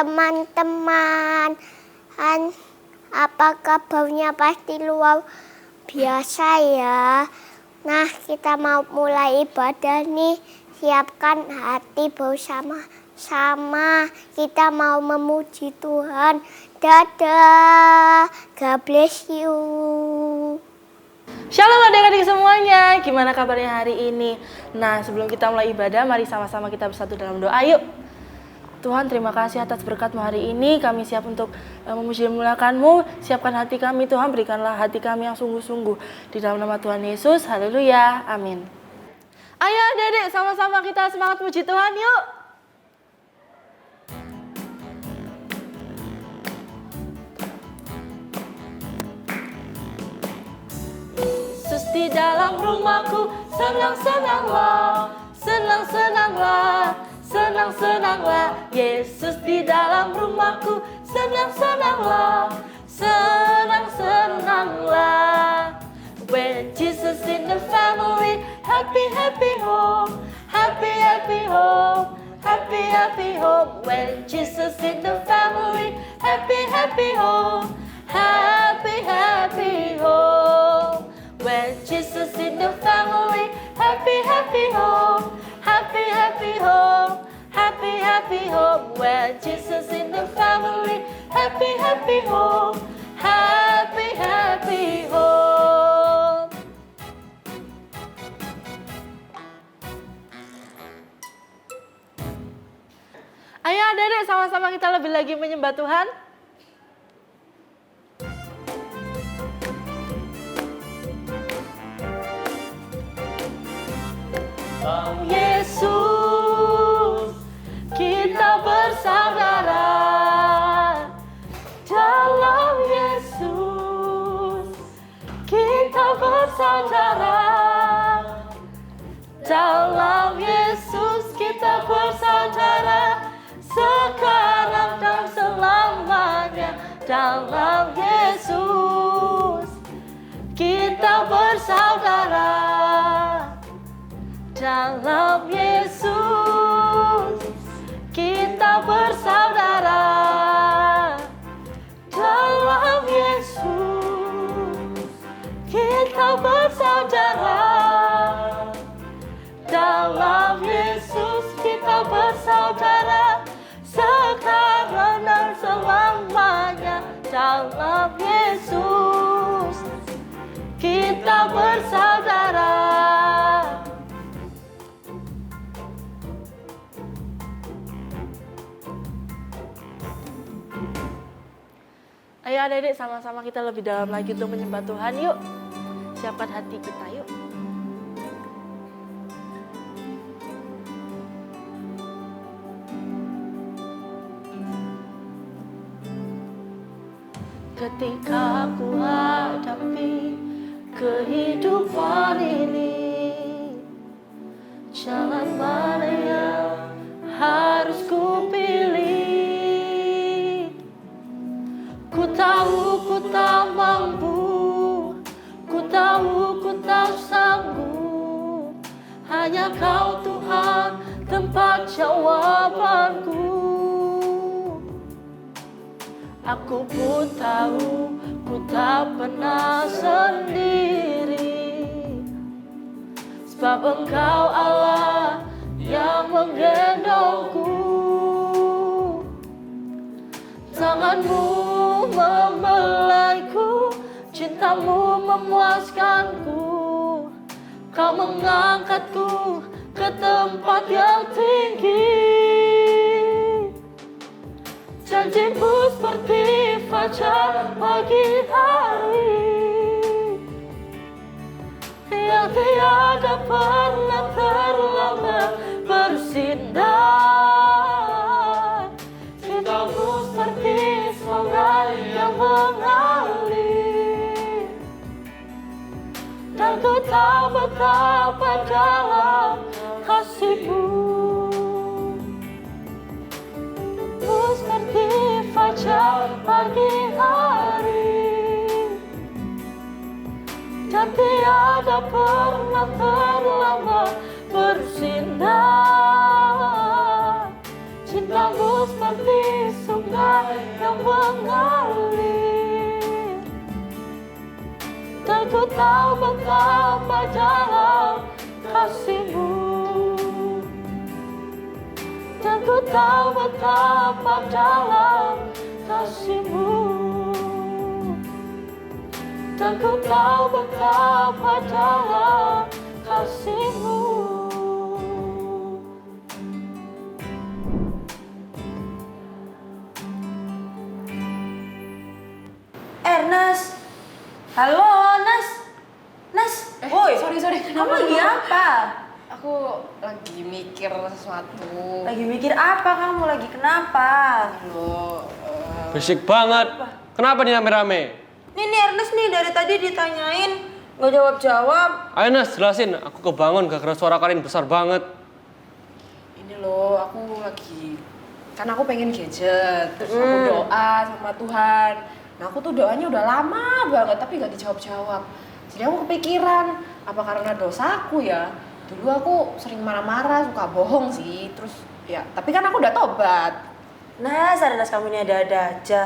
teman-teman. Apakah baunya pasti luar biasa ya? Nah, kita mau mulai ibadah nih. Siapkan hati bersama-sama. Kita mau memuji Tuhan. Dadah. God bless you. Shalom adik-adik semuanya, gimana kabarnya hari ini? Nah, sebelum kita mulai ibadah, mari sama-sama kita bersatu dalam doa, yuk. Tuhan, terima kasih atas berkat-Mu hari ini. Kami siap untuk memuji dan memuliakan-Mu. Siapkan hati kami, Tuhan. Berikanlah hati kami yang sungguh-sungguh. Di dalam nama Tuhan Yesus, haleluya, amin. Ayo adik-adik, sama-sama kita semangat puji Tuhan, yuk. Yesus di dalam rumahku, senang-senanglah, senang-senanglah, senang-senanglah. Yesus di dalam rumahku, senang-senanglah, senang-senanglah. When Jesus in the family, happy, happy home, happy, happy home, happy, happy home. When Jesus in the family, happy, happy home, happy, happy home. When Jesus in the family, happy, happy home, happy, happy home, happy, happy home. When Jesus in the family, happy, happy home, happy, happy home. Ayo adik-adik, sama-sama kita lebih lagi menyembah Tuhan. Dalam Yesus kita bersaudara. Dalam Yesus kita bersaudara. Dalam Yesus kita bersaudara. Sekarang dan selamanya. Dalam Yesus kita bersaudara. Dalam Yesus kita bersaudara. Dalam Yesus kita bersaudara. Dalam Yesus kita bersaudara. Sekarang dan selamanya. Dalam Yesus kita bersaudara. Ayo adik-adik, sama-sama kita lebih dalam lagi untuk menyembah Tuhan, yuk. Siapkan hati kita, yuk. Ketika ku hadapi kehidupan ini, jalan mana yang harus ku pilih? Ku tahu ku tak mampu, ku tahu ku tak sanggup. Hanya Kau Tuhan tempat jawabanku. Aku pun tahu ku tak pernah sendiri, sebab Engkau Allah yang menggendongku. Tangan-Mu membelaiku, cinta-Mu memuaskanku. Kau mengangkatku ke tempat yang tinggi. Janji-Mu seperti fajar pagi hari, yang tiada pernah terlambat bersinar. Cinta-Mu seperti sungai yang mengalir, dan ku tahu betapa dalam kasih-Mu. Seperti fajar pagi hari, dan tiada pernah terlambat bersinar. Cinta-Mu seperti sungai yang mengalir. Dan ku tahu betapa dalam kasih-Mu. Dan ku tahu betapa dalam kasih-Mu. Dan ku tahu betapa dalam kasih-Mu. Ernest, halo Nas, woi, Sorry, kamu lagi apa? Aku lagi mikir sesuatu. Lagi mikir apa kamu? Lagi kenapa? Loh, Berisik banget. Kenapa nih rame-rame? Nih Ernest nih dari tadi ditanyain nggak jawab. Ayo Nas, jelasin. Aku kebangun gara-gara suara kalian besar banget. ini loh, aku lagi kan aku pengen gadget, terus aku doa sama Tuhan. Nah aku tuh doanya udah lama banget tapi gak dijawab-jawab. Jadi aku kepikiran, apa karena dosaku ya? Dulu aku sering marah-marah, suka bohong sih. Terus ya, tapi kan aku udah tobat. Nas, Ernest kamu ini ada-ada aja.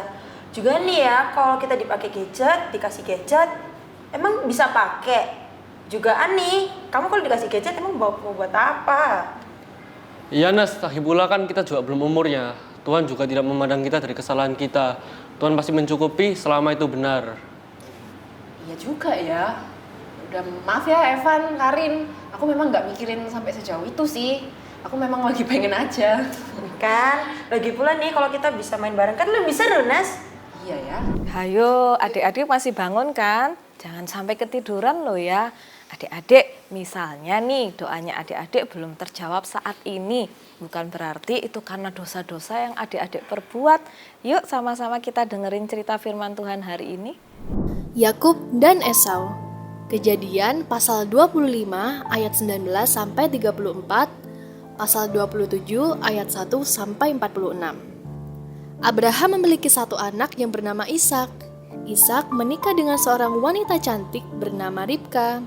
Juga nih ya, kalau kita dipakai gadget, dikasih gadget, emang bisa pakai. Juga nih, kamu kalau dikasih gadget emang mau buat apa? Iya Nas, lagi pula kan kita juga belum umurnya. Tuhan juga tidak memandang kita dari kesalahan kita. Tuhan pasti mencukupi selama itu benar. Iya juga ya. Udah maaf ya Evan, Karin. Aku memang nggak mikirin sampai sejauh itu sih. Aku memang lagi pengen aja. Kan, lagi pula nih kalau kita bisa main bareng kan lebih seru, Nas. Iya ya. Hayo, adik-adik masih bangun kan? Jangan sampai ketiduran loh ya. Adik-adik, misalnya nih doanya adik-adik belum terjawab saat ini. Bukan berarti itu karena dosa-dosa yang adik-adik perbuat. Yuk sama-sama kita dengerin cerita firman Tuhan hari ini. Yakub dan Esau. Kejadian pasal 25 ayat 19 sampai 34, pasal 27 ayat 1 sampai 46. Abraham memiliki satu anak yang bernama Ishak. Ishak menikah dengan seorang wanita cantik bernama Ribka.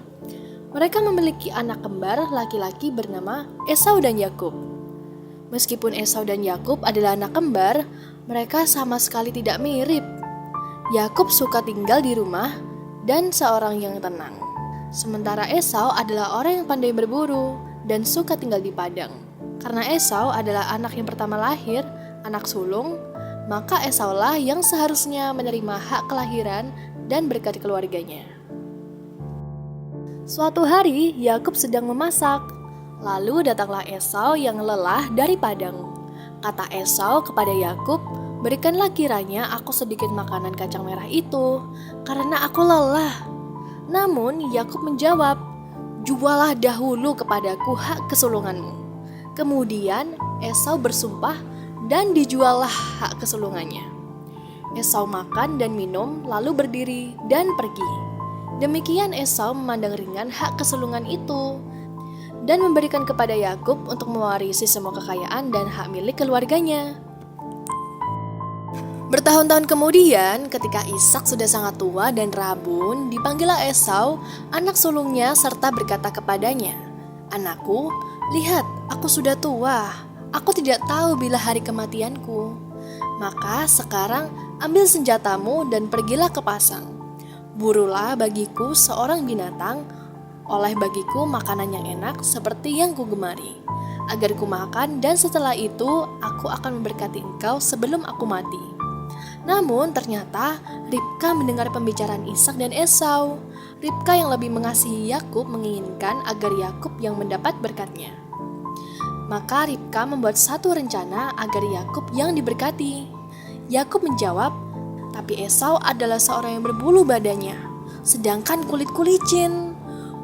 Mereka memiliki anak kembar laki-laki bernama Esau dan Yakub. Meskipun Esau dan Yakub adalah anak kembar, mereka sama sekali tidak mirip. Yakub suka tinggal di rumah dan seorang yang tenang. Sementara Esau adalah orang yang pandai berburu dan suka tinggal di padang. Karena Esau adalah anak yang pertama lahir, anak sulung, maka Esaulah yang seharusnya menerima hak kelahiran dan berkat keluarganya. Suatu hari, Yakub sedang memasak. Lalu datanglah Esau yang lelah dari padang. Kata Esau kepada Yakub, "Berikanlah kiranya aku sedikit makanan kacang merah itu, karena aku lelah." Namun Yakub menjawab, "Jualah dahulu kepadaku hak kesulunganmu." Kemudian Esau bersumpah dan dijuallah hak kesulungannya. Esau makan dan minum, lalu berdiri dan pergi. Demikian Esau memandang ringan hak kesulungan itu dan memberikan kepada Yakub untuk mewarisi semua kekayaan dan hak milik keluarganya. Bertahun-tahun kemudian, ketika Ishak sudah sangat tua dan rabun, dipanggillah Esau, anak sulungnya, serta berkata kepadanya, "Anakku, lihat, aku sudah tua. Aku tidak tahu bila hari kematianku. Maka sekarang ambil senjatamu dan pergilah ke pasang. Burulah bagiku seorang binatang, oleh bagiku makanan yang enak seperti yang kugemari, agar ku makan dan setelah itu aku akan memberkati engkau sebelum aku mati." Namun ternyata Ribka mendengar pembicaraan Ishak dan Esau. Ribka yang lebih mengasihi Yakub menginginkan agar Yakub yang mendapat berkatnya. Maka Ribka membuat satu rencana agar Yakub yang diberkati. Yakub menjawab, "Tapi Esau adalah seorang yang berbulu badannya, sedangkan kulitku licin.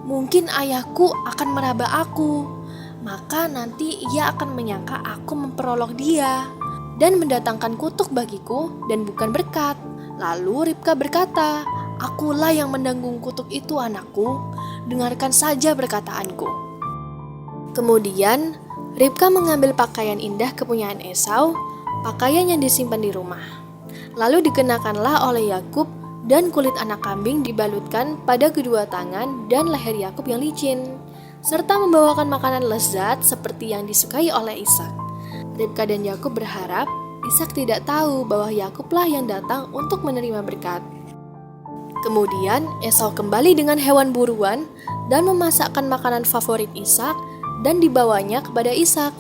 Mungkin ayahku akan meraba aku, maka nanti ia akan menyangka aku memperolok dia dan mendatangkan kutuk bagiku dan bukan berkat." Lalu Ribka berkata, "Akulah yang menanggung kutuk itu, anakku. Dengarkan saja perkataanku." Kemudian Ribka mengambil pakaian indah kepunyaan Esau, pakaian yang disimpan di rumah. Lalu dikenakanlah oleh Yakub dan kulit anak kambing dibalutkan pada kedua tangan dan leher Yakub yang licin, serta membawakan makanan lezat seperti yang disukai oleh Ishak. Ribka dan Yakub berharap Ishak tidak tahu bahwa Yakublah yang datang untuk menerima berkat. Kemudian Esau kembali dengan hewan buruan dan memasakkan makanan favorit Ishak dan dibawanya kepada Ishak.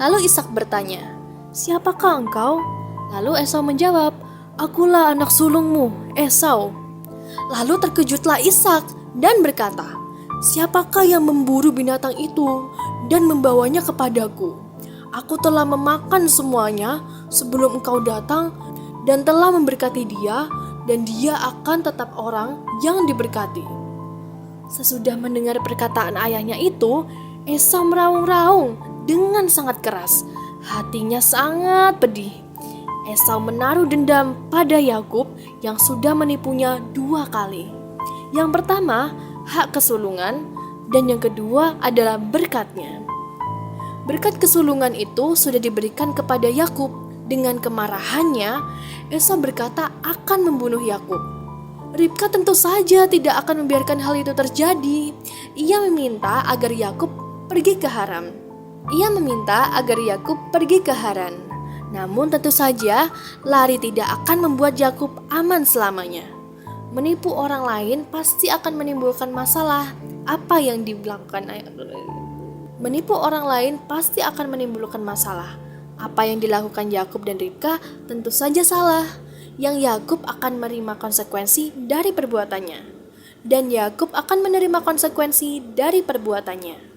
Lalu Ishak bertanya, "Siapakah engkau?" Lalu Esau menjawab, "Akulah anak sulungmu, Esau." Lalu terkejutlah Ishak dan berkata, "Siapakah yang memburu binatang itu dan membawanya kepadaku? Aku telah memakan semuanya sebelum engkau datang dan telah memberkati dia, dan dia akan tetap orang yang diberkati." Sesudah mendengar perkataan ayahnya itu, Esau meraung-raung dengan sangat keras. Hatinya sangat pedih. Esau menaruh dendam pada Yakub yang sudah menipunya 2 kali. Yang pertama, hak kesulungan, dan yang kedua adalah berkatnya. Berkat kesulungan itu sudah diberikan kepada Yakub. Dengan kemarahannya, Esau berkata akan membunuh Yakub. Ribka tentu saja tidak akan membiarkan hal itu terjadi. Ia meminta agar Yakub pergi ke Haran. Namun tentu saja lari tidak akan membuat Yakub aman selamanya. Menipu orang lain pasti akan menimbulkan masalah. Menipu orang lain pasti akan menimbulkan masalah. Apa yang dilakukan Yakub dan Ribka tentu saja salah. Yang Yakub akan menerima konsekuensi dari perbuatannya, dan Yakub akan menerima konsekuensi dari perbuatannya.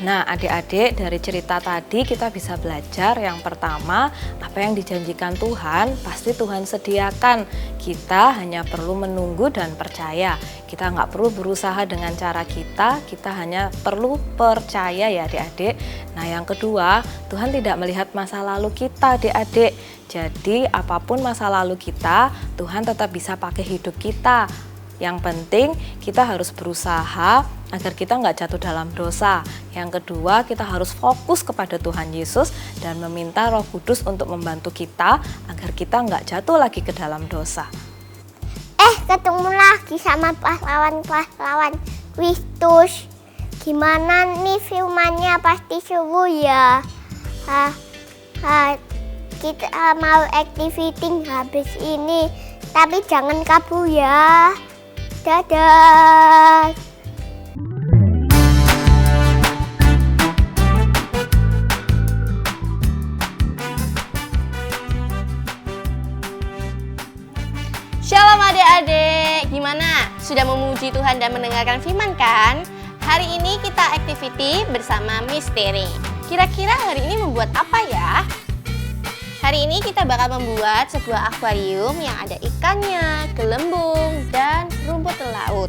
Nah, adik-adik, dari cerita tadi kita bisa belajar yang pertama, apa yang dijanjikan Tuhan pasti Tuhan sediakan. Kita hanya perlu menunggu dan percaya. Kita nggak perlu berusaha dengan cara kita hanya perlu percaya ya adik-adik. Nah, yang kedua, Tuhan tidak melihat masa lalu kita adik-adik. Jadi, apapun masa lalu kita, Tuhan tetap bisa pakai hidup kita. Yang penting kita harus berusaha agar kita nggak jatuh dalam dosa. Yang kedua, kita harus fokus kepada Tuhan Yesus dan meminta Roh Kudus untuk membantu kita agar kita nggak jatuh lagi ke dalam dosa. Ketemu lagi sama pahlawan-pahlawan Kristus. Gimana nih filmannya? Pasti seru ya. Kita mau activity habis ini, tapi jangan kabur ya. Dadah. Shalom adik-adik, gimana? Sudah memuji Tuhan dan mendengarkan firman kan? Hari ini kita activity bersama misteri. Kira-kira hari ini membuat apa ya? Hari ini kita bakal membuat sebuah akuarium yang ada ikannya, gelembung, dan rumput laut.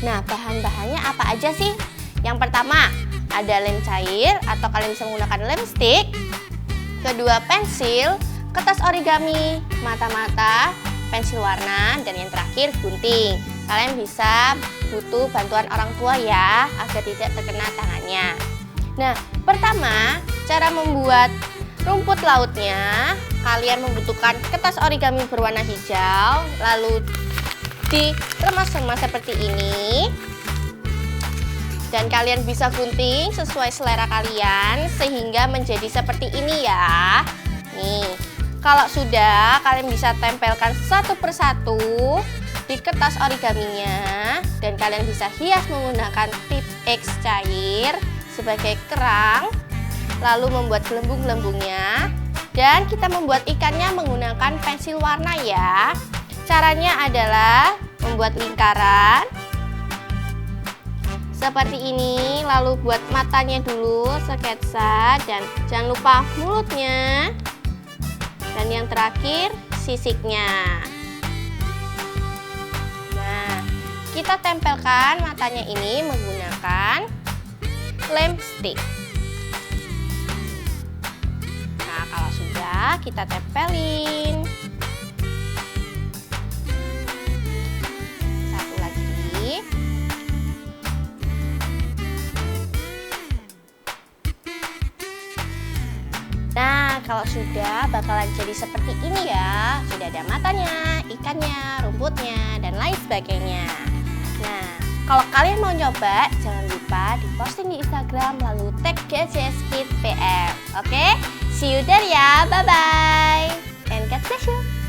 Nah, bahan-bahannya apa aja sih? Yang pertama, ada lem cair atau kalian bisa menggunakan lem stick. Kedua, pensil, kertas origami, mata-mata, pensil warna, dan yang terakhir gunting. Kalian bisa butuh bantuan orang tua ya, agar tidak terkena tangannya. Nah, pertama, cara membuat rumput lautnya, kalian membutuhkan kertas origami berwarna hijau, lalu diremas-remas seperti ini. Dan kalian bisa gunting sesuai selera kalian sehingga menjadi seperti ini ya. Nih, kalau sudah, kalian bisa tempelkan satu persatu di kertas origaminya, dan kalian bisa hias menggunakan tip X cair sebagai kerang, lalu membuat gelembung-gelembungnya, dan kita membuat ikannya menggunakan pensil warna ya. Caranya adalah membuat lingkaran seperti ini, lalu buat matanya dulu sketsa, dan jangan lupa mulutnya. Dan yang terakhir, sisiknya. Nah, kita tempelkan matanya ini menggunakan lem stick. Nah, kalau sudah, kita tempelin. Satu lagi. Nah, kalau sudah bakalan jadi seperti ini ya. Sudah ada matanya, ikannya, rumputnya, dan lain sebagainya. Nah, Kalau kalian mau nyoba, jangan lupa diposting di Instagram lalu tag GCS Kids PM. Oke? See you there ya. Bye-bye. And God bless you.